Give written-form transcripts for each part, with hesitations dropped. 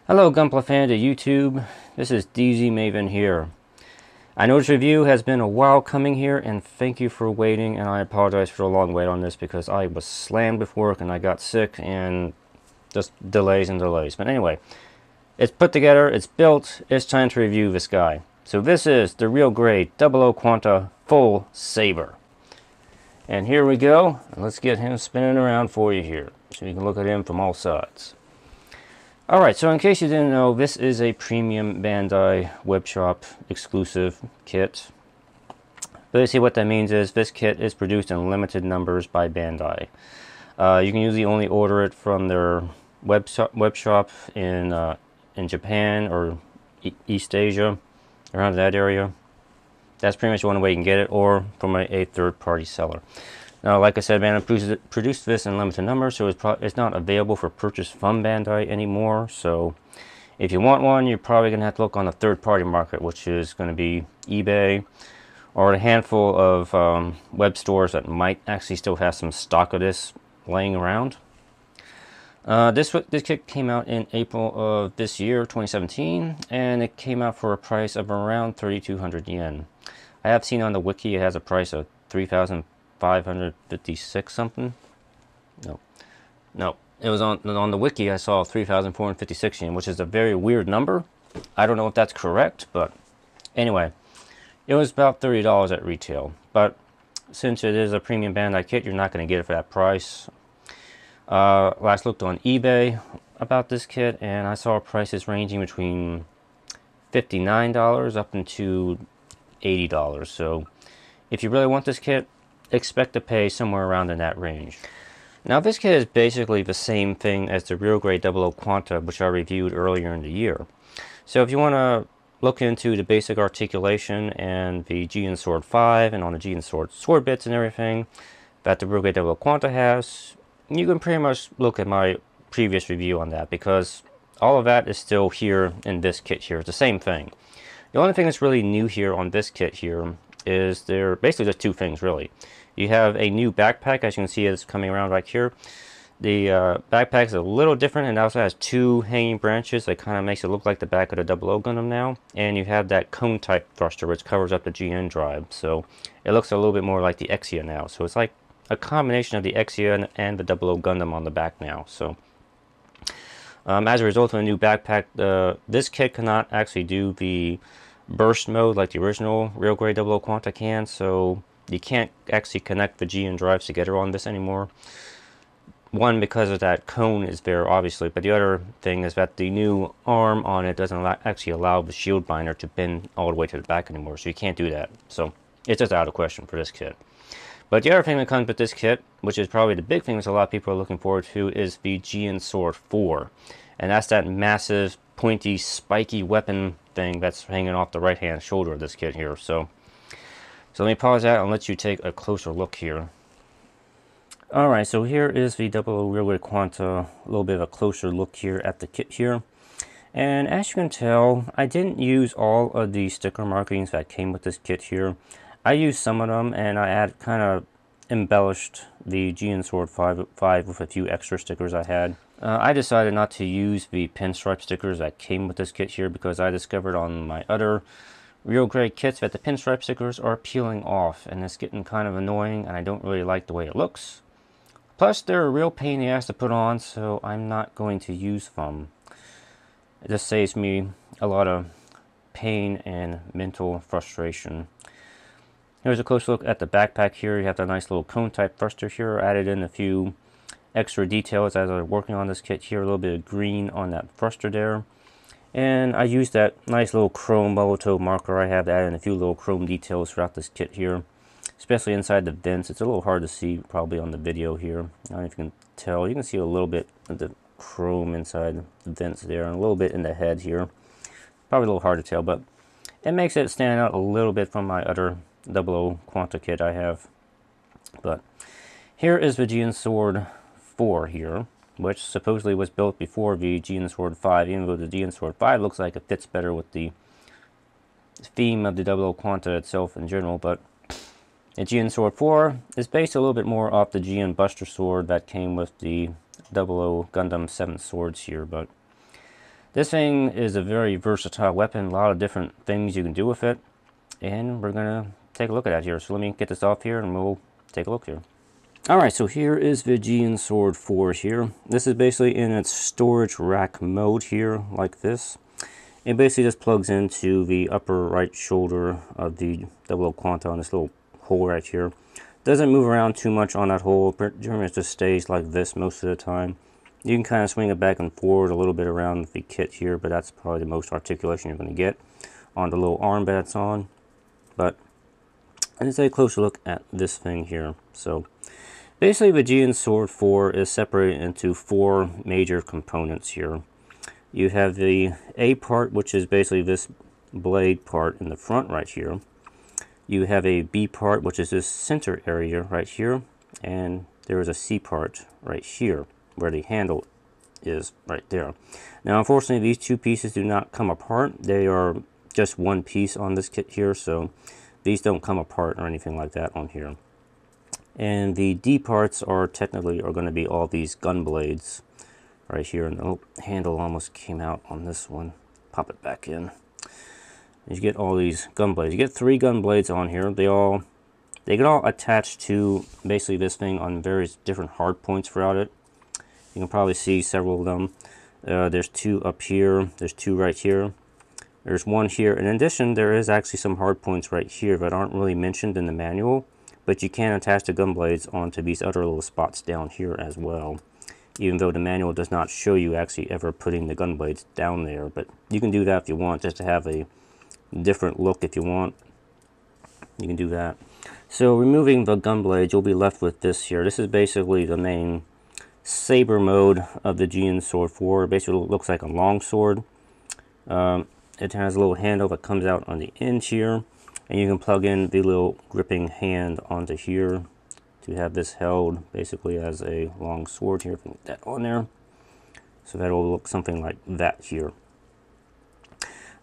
Hello Gunpla fans of YouTube, this is DZ Maven here. I know this review has been a while coming here, and thank you for waiting, and I apologize for the long wait on this because I was slammed with work and I got sick and just delays and delays. But anyway, it's put together, it's built, it's time to review this guy. So this is the real grade 00 Quanta Full Saber. And here we go, let's get him spinning around for you here so you can look at him from all sides. Alright, so in case you didn't know, this is a Premium Bandai web shop exclusive kit. Basically what that means is this kit is produced in limited numbers by Bandai. You can usually only order it from their web shop in Japan or East Asia, around that area. That's pretty much the only way you can get it, or from a third-party seller. Now, like I said, Bandai produced this in limited numbers, so it's not available for purchase from Bandai anymore. So, if you want one, you're probably going to have to look on the third-party market, which is going to be eBay, or a handful of web stores that might actually still have some stock of this laying around. This kit came out in April of this year, 2017, and it came out for a price of around 3,200 yen. I have seen on the wiki it has a price of 3,556 something. No, it was on the wiki. I saw 3,456 yen, which is a very weird number. I don't know if that's correct, but anyway, it was about $30 at retail. But since it is a Premium Bandai kit, you're not going to get it for that price. Last looked on eBay about this kit, and I saw prices ranging between $59 up into $80. So if you really want this kit, expect to pay somewhere around in that range. Now this kit is basically the same thing as the real grade 00 Quanta, which I reviewed earlier in the year. So if you want to look into the basic articulation and the Jian Sword 5 and on the Jian Sword sword bits and everything that the real grade 00 Quanta has, you can pretty much look at my previous review on that, because all of that is still here in this kit here. It's the same thing. The only thing that's really new here on this kit here is there basically just two things really. You have a new backpack, as you can see it's coming around right here. The backpack is a little different, and it also has two hanging branches that kind of makes it look like the back of the 00 Gundam now. And you have that cone type thruster which covers up the GN drive, so it looks a little bit more like the Exia now. So it's like a combination of the Exia and the 00 Gundam on the back now. So as a result of the new backpack, this kit cannot actually do the burst mode like the original real grade 00 Quanta can, so you can't actually connect the GN drives together on this anymore. One, because of that cone is there obviously, but the other thing is that the new arm on it doesn't actually allow the shield binder to bend all the way to the back anymore, so you can't do that. So it's just out of question for this kit. But the other thing that comes with this kit, which is probably the big thing that a lot of people are looking forward to, is the Jian Sword 4. And that's that massive, pointy, spiky weapon thing that's hanging off the right-hand shoulder of this kit here. So let me pause that and let you take a closer look here. Alright, so here is the 00 Real Grade Quanta, a little bit of a closer look here at the kit here. And as you can tell, I didn't use all of the sticker markings that came with this kit here. I used some of them, and I kind of embellished the Jian Sword 5 with a few extra stickers I had. I decided not to use the pinstripe stickers that came with this kit here, because I discovered on my other real grade kits that the pinstripe stickers are peeling off, and it's getting kind of annoying, and I don't really like the way it looks. Plus, they're a real pain in the ass to put on, so I'm not going to use them. It just saves me a lot of pain and mental frustration. Here's a close look at the backpack here. You have that nice little cone type thruster here. I added in a few extra details as I was working on this kit here. A little bit of green on that thruster there. And I used that nice little chrome bubble toe marker I have to add in a few little chrome details throughout this kit here. Especially inside the vents. It's a little hard to see probably on the video here. I don't know if you can tell. You can see a little bit of the chrome inside the vents there, and a little bit in the head here. Probably a little hard to tell, but it makes it stand out a little bit from my other 00 Quanta kit I have. But here is the Jian Sword 4 here, which supposedly was built before the Jian Sword 5, even though the Jian Sword 5 looks like it fits better with the theme of the 00 Quanta itself in general. But the Jian Sword 4 is based a little bit more off the Jian Buster Sword that came with the 00 Gundam 7 swords here. But This thing is a very versatile weapon, a lot of different things you can do with it, and we're gonna take a look at that here. So let me get this off here and we'll take a look here. Alright, so here is the Jian Sword 4 here. This is basically in its storage rack mode here, like this. It basically just plugs into the upper right shoulder of the 00 Quanta on this little hole right here. Doesn't move around too much on that hole, pretty much just stays like this most of the time. You can kind of swing it back and forward a little bit around the kit here, but that's probably the most articulation you're going to get on the little arm that it's on. But let's take a closer look at this thing here. So basically the Jian Sword 4 is separated into 4 major components here. You have the A part, which is basically this blade part in the front right here. You have a B part, which is this center area right here, and there is a C part right here, where the handle is right there. Now unfortunately these two pieces do not come apart. They are just one piece on this kit here, so these don't come apart or anything like that on here. And the D parts are technically going to be all these gun blades right here, and the handle almost came out on this one. Pop it back in. You get all these gun blades. You get 3 gun blades on here. They get all attached to basically this thing on various different hard points throughout it. You can probably see several of them. There's 2 up here. There's 2 right here. There's 1 here. In addition, there is actually some hard points right here that aren't really mentioned in the manual, but you can attach the gun blades onto these other little spots down here as well. Even though the manual does not show you actually ever putting the gun blades down there, but you can do that if you want, just to have a different look. If you want, you can do that. So removing the gun blades, you'll be left with this here. This is basically the main Saber mode of the Jian Sword 4. Basically it looks like a long sword. It has a little handle that comes out on the end here, and you can plug in the little gripping hand onto here to have this held basically as a long sword here. Put that on there, so that will look something like that here.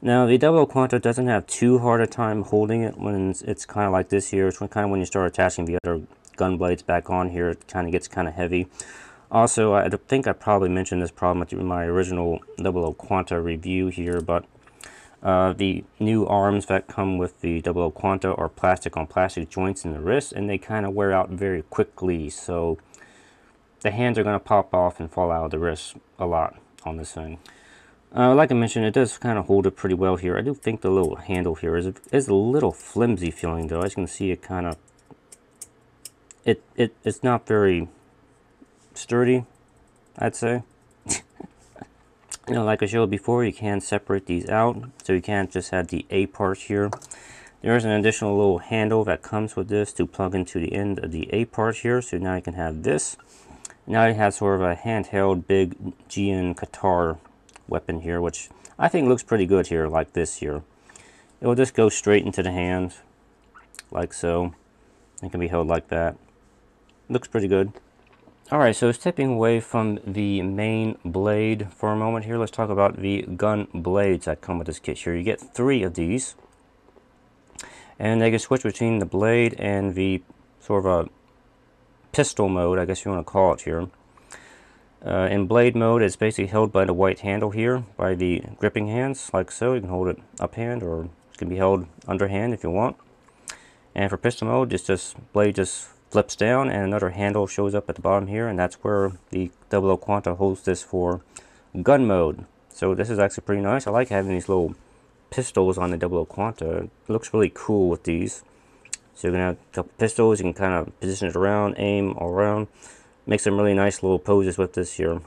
Now the 00 Quanta doesn't have too hard a time holding it when it's kind of like this here. It's kind of when you start attaching the other gun blades back on here, it kind of gets kind of heavy. Also, I think I probably mentioned this problem in my original 00 Quanta review here, but the new arms that come with the 00 Quanta are plastic on plastic joints in the wrist, and they kind of wear out very quickly, so the hands are going to pop off and fall out of the wrist a lot on this thing. Like I mentioned, it does kind of hold it pretty well here. I do think the little handle here is a little flimsy feeling, though. As you can see, it kind of it's not very sturdy, I'd say. You know, like I showed before, you can separate these out, so you can't just have the A part here. There is an additional little handle that comes with this to plug into the end of the A part here, so now you can have this. Now you have sort of a handheld big Jian Qatar weapon here, which I think looks pretty good here, like this here. It will just go straight into the hand, like so. It can be held like that. Looks pretty good. Alright, so stepping away from the main blade for a moment here, let's talk about the gun blades that come with this kit here. You get 3 of these, and they can switch between the blade and the sort of a pistol mode, I guess you want to call it here. In blade mode, it's basically held by the white handle here, by the gripping hands, like so. You can hold it uphand, or it can be held underhand if you want. And for pistol mode, it's just blade just flips down and another handle shows up at the bottom here, and that's where the 00 Quanta holds this for gun mode. So this is actually pretty nice. I like having these little pistols on the 00 Quanta. It looks really cool with these. So you're gonna have a couple pistols, you can kind of position it around, aim all around. Make some really nice little poses with this here.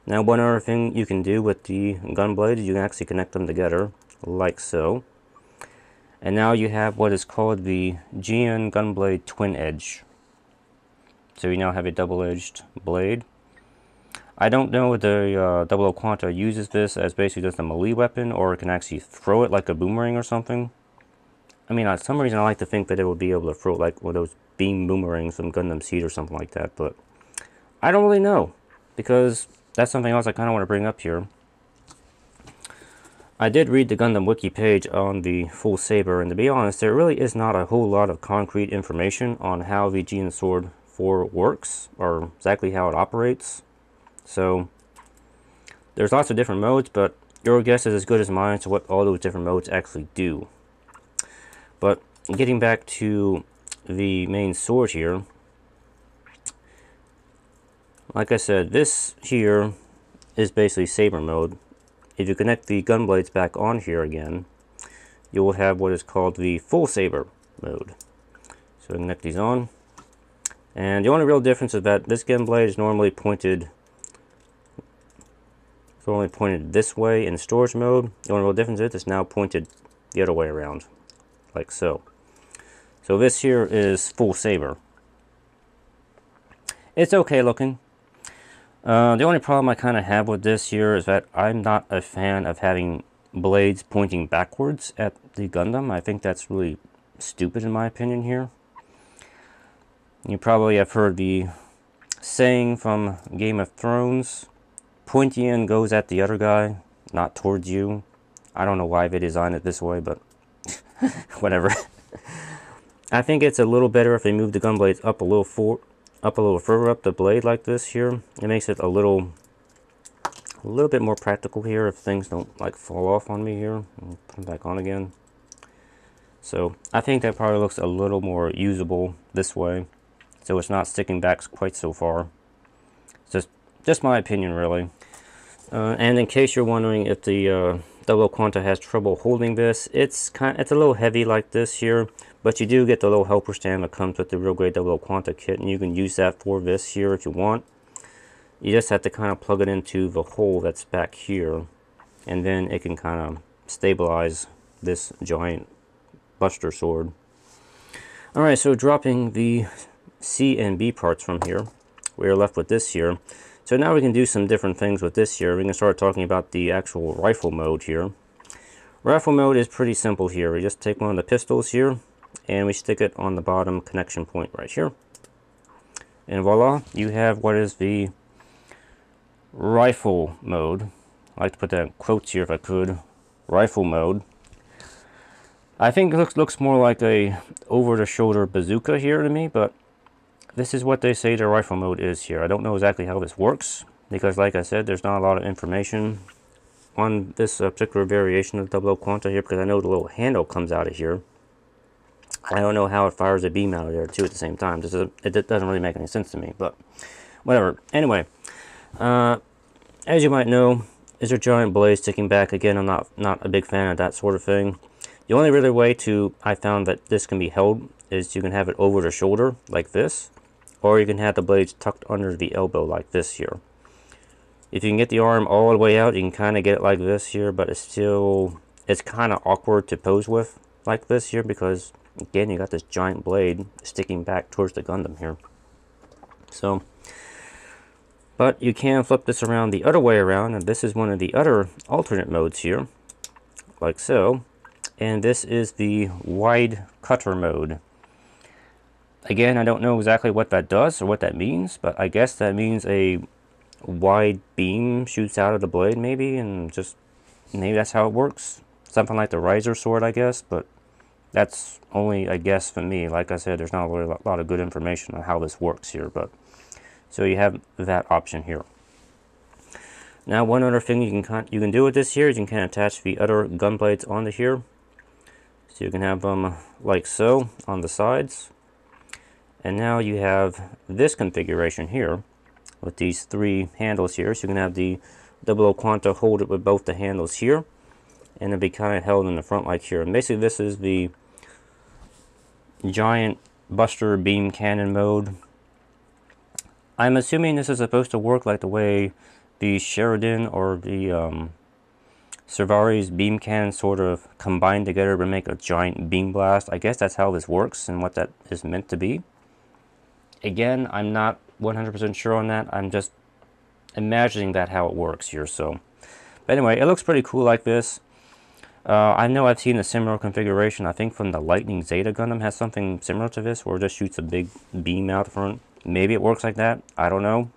Now one other thing you can do with the gun blades, you can actually connect them together like so. And now you have what is called the Jian Gunblade Twin Edge. So you now have a double-edged blade. I don't know if the 00 Quanta uses this as basically just a melee weapon, or it can actually throw it like a boomerang or something. I mean, for some reason I like to think that it would be able to throw it like one of those beam boomerangs from Gundam Seed or something like that, but I don't really know, because that's something else I kind of want to bring up here. I did read the Gundam Wiki page on the full Saber, and to be honest, there really is not a whole lot of concrete information on how the Jian Sword 4 works, or exactly how it operates. So, There's lots of different modes, but your guess is as good as mine to what all those different modes actually do. But getting back to the main sword here, like I said, this here is basically Saber mode. If you connect the gun blades back on here again, you will have what is called the full Saber mode. So connect these on, and the only real difference is that this gun blade is normally pointed this way in storage mode. The only real difference is it's now pointed the other way around, like so. So this here is full Saber. It's okay looking. The only problem I kind of have with this here is that I'm not a fan of having blades pointing backwards at the Gundam. I think that's really stupid in my opinion here. You probably have heard the saying from Game of Thrones, pointy end goes at the other guy, not towards you. I don't know why they designed it this way, but whatever. I think it's a little better if they move the gun blades up a little further up the blade like this here. It makes it a little bit more practical here if things don't like fall off on me here. I'll put them back on again. So I think that probably looks a little more usable this way, so it's not sticking back quite so far. It's just my opinion, really. And in case you're wondering if the Double Quanta has trouble holding this, it's a little heavy like this here, but you do get the little helper stand that comes with the Real Grade Double Quanta kit, and you can use that for this here if you want. You just have to kind of plug it into the hole that's back here, and then it can kind of stabilize this giant Buster sword. Alright, so dropping the C and B parts from here, we are left with this here. So now we can do some different things with this here. We can start talking about the actual rifle mode here. Rifle mode is pretty simple here. We just take one of the pistols here, and we stick it on the bottom connection point right here. And voila, you have what is the rifle mode. I like to put that in quotes here if I could. Rifle mode. I think it looks more like a over-the-shoulder bazooka here to me, but this is what they say the rifle mode is here. I don't know exactly how this works, because like I said, there's not a lot of information on this particular variation of Double Quanta here, because I know the little handle comes out of here. I don't know how it fires a beam out of there too at the same time. It doesn't really make any sense to me, but whatever. Anyway, as you might know, is a giant blade sticking back. Again, I'm not a big fan of that sort of thing. The only really way I found that this can be held is you can have it over the shoulder like this, or you can have the blades tucked under the elbow like this here. If you can get the arm all the way out, you can kind of get it like this here, but it's kind of awkward to pose with like this here, because again, you got this giant blade sticking back towards the Gundam here. So, but you can flip this around the other way around, and this is one of the other alternate modes here, like so. And this is the wide cutter mode. Again, I don't know exactly what that does or what that means, but I guess that means a wide beam shoots out of the blade maybe, and just maybe that's how it works. Something like the riser sword, I guess, but that's only a guess for me. Like I said, there's not really a lot of good information on how this works here, but so you have that option here. Now, one other thing you can do with this here is you can attach the other gun blades onto here. So you can have them like so on the sides. And now you have this configuration here with these three handles here. So you can have the Double Quanta hold it with both the handles here, and it'll be kind of held in the front like here. And basically this is the giant Buster beam cannon mode. I'm assuming this is supposed to work like the way the Sheridan or the Servari's beam cannon sort of combine together to make a giant beam blast. I guess that's how this works and what that is meant to be. Again, I'm not 100% sure on that. I'm just imagining that how it works here. So, but anyway, it looks pretty cool like this. I know I've seen a similar configuration. I think from the Lightning Zeta Gundam has something similar to this, where it just shoots a big beam out the front. Maybe it works like that. I don't know.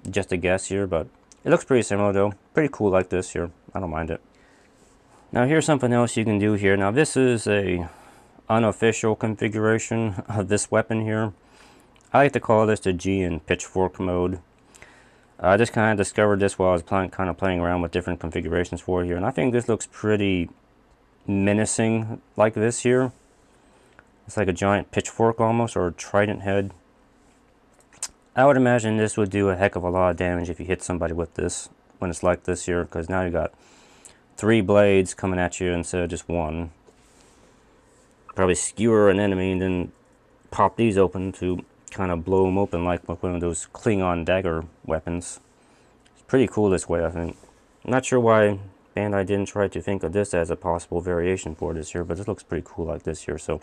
Just a guess here, but it looks pretty similar though. Pretty cool like this here. I don't mind it. Now here's something else you can do here. Now this is a unofficial configuration of this weapon here. I like to call this the Jian pitchfork mode. I just kind of discovered this while I was kind of playing around with different configurations for it here, and I think this looks pretty menacing like this here. It's like a giant pitchfork almost, or a trident head. I would imagine this would do a heck of a lot of damage if you hit somebody with this when it's like this here, because now you got 3 blades coming at you instead of just one. Probably skewer an enemy and then pop these open to kind of blow them open like with one of those Klingon dagger weapons. It's pretty cool this way, I think. I'm not sure why Bandai didn't try to think of this as a possible variation for this here, but this looks pretty cool like this here. So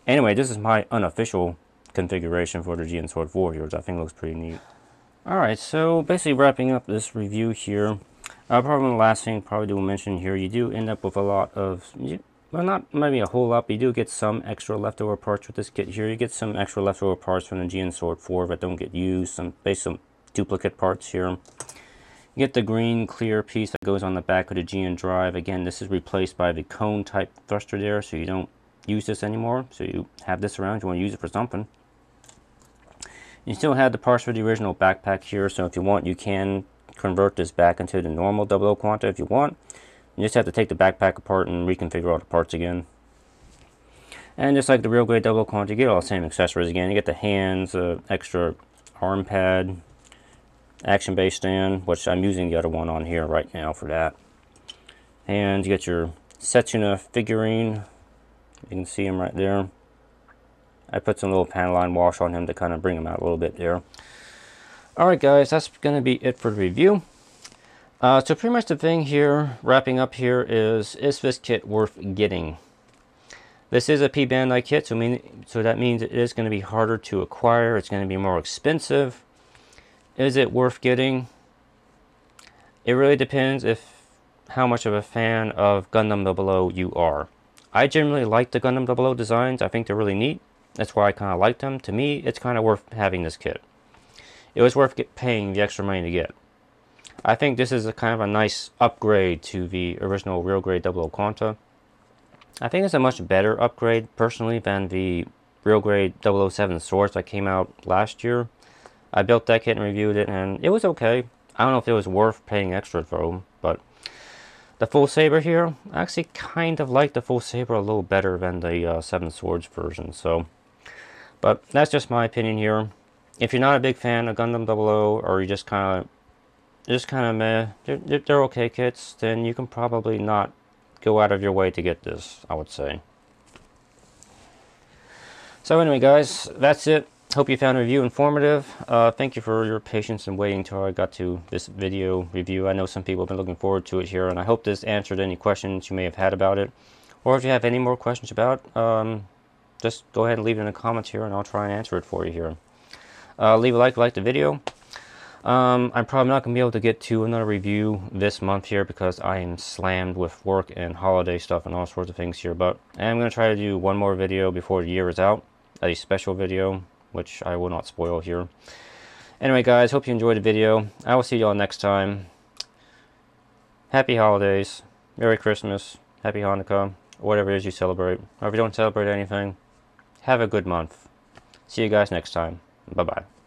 anyway, this is my unofficial configuration for the Jian Sword 4 here, which I think looks pretty neat. Alright, so basically wrapping up this review here, probably the last thing probably to mention here, you do end up with a lot of, well, not maybe a whole lot, but you do get some extra leftover parts with this kit here. You get some extra leftover parts from the Jian Sword 4 that don't get used, some duplicate parts here. You get the green clear piece that goes on the back of the Jian drive. Again, this is replaced by the cone type thruster there, so you don't use this anymore. So you have this around, you want to use it for something. You still have the parts for the original backpack here, so if you want, you can convert this back into the normal 00 Quanta if you want. You just have to take the backpack apart and reconfigure all the parts again. And just like the real grade 00 Quanta, you get all the same accessories again. You get the hands, extra arm pad, action base stand, which I'm using the other one on here right now for that. And you get your Setsuna figurine. You can see him right there. I put some little panel line wash on him to kind of bring him out a little bit there. Alright guys, that's going to be it for the review. So pretty much the thing here, wrapping up here, is this kit worth getting? This is a P-Bandai kit, so that means it is going to be harder to acquire. It's going to be more expensive. Is it worth getting? It really depends how much of a fan of Gundam 00 you are. I generally like the Gundam 00 designs. I think they're really neat. That's why I kind of like them. To me, it's kind of worth having this kit. It was worth paying the extra money to get. I think this is a kind of a nice upgrade to the original real grade 00 Quanta. I think it's a much better upgrade, personally, than the real grade 007 Swords that came out last year. I built that kit and reviewed it, and it was okay. I don't know if it was worth paying extra for, but the full Saber here, I actually kind of like the full Saber a little better than the 7 Swords version. So, but that's just my opinion here. If you're not a big fan of Gundam 00, or you just kind of meh, they're okay kits, then you can probably not go out of your way to get this, I would say. So anyway guys, that's it. Hope you found the review informative. Thank you for your patience and waiting until I got to this video review. I know some people have been looking forward to it here, and I hope this answered any questions you may have had about it. Or if you have any more questions about it, just go ahead and leave it in the comments here, and I'll try and answer it for you here. Leave a like the video. I'm probably not going to be able to get to another review this month here because I am slammed with work and holiday stuff and all sorts of things here. But I'm going to try to do one more video before the year is out. A special video, which I will not spoil here. Anyway guys, hope you enjoyed the video. I will see y'all next time. Happy holidays. Merry Christmas. Happy Hanukkah. Or whatever it is you celebrate. Or if you don't celebrate anything, have a good month. See you guys next time. Bye-bye.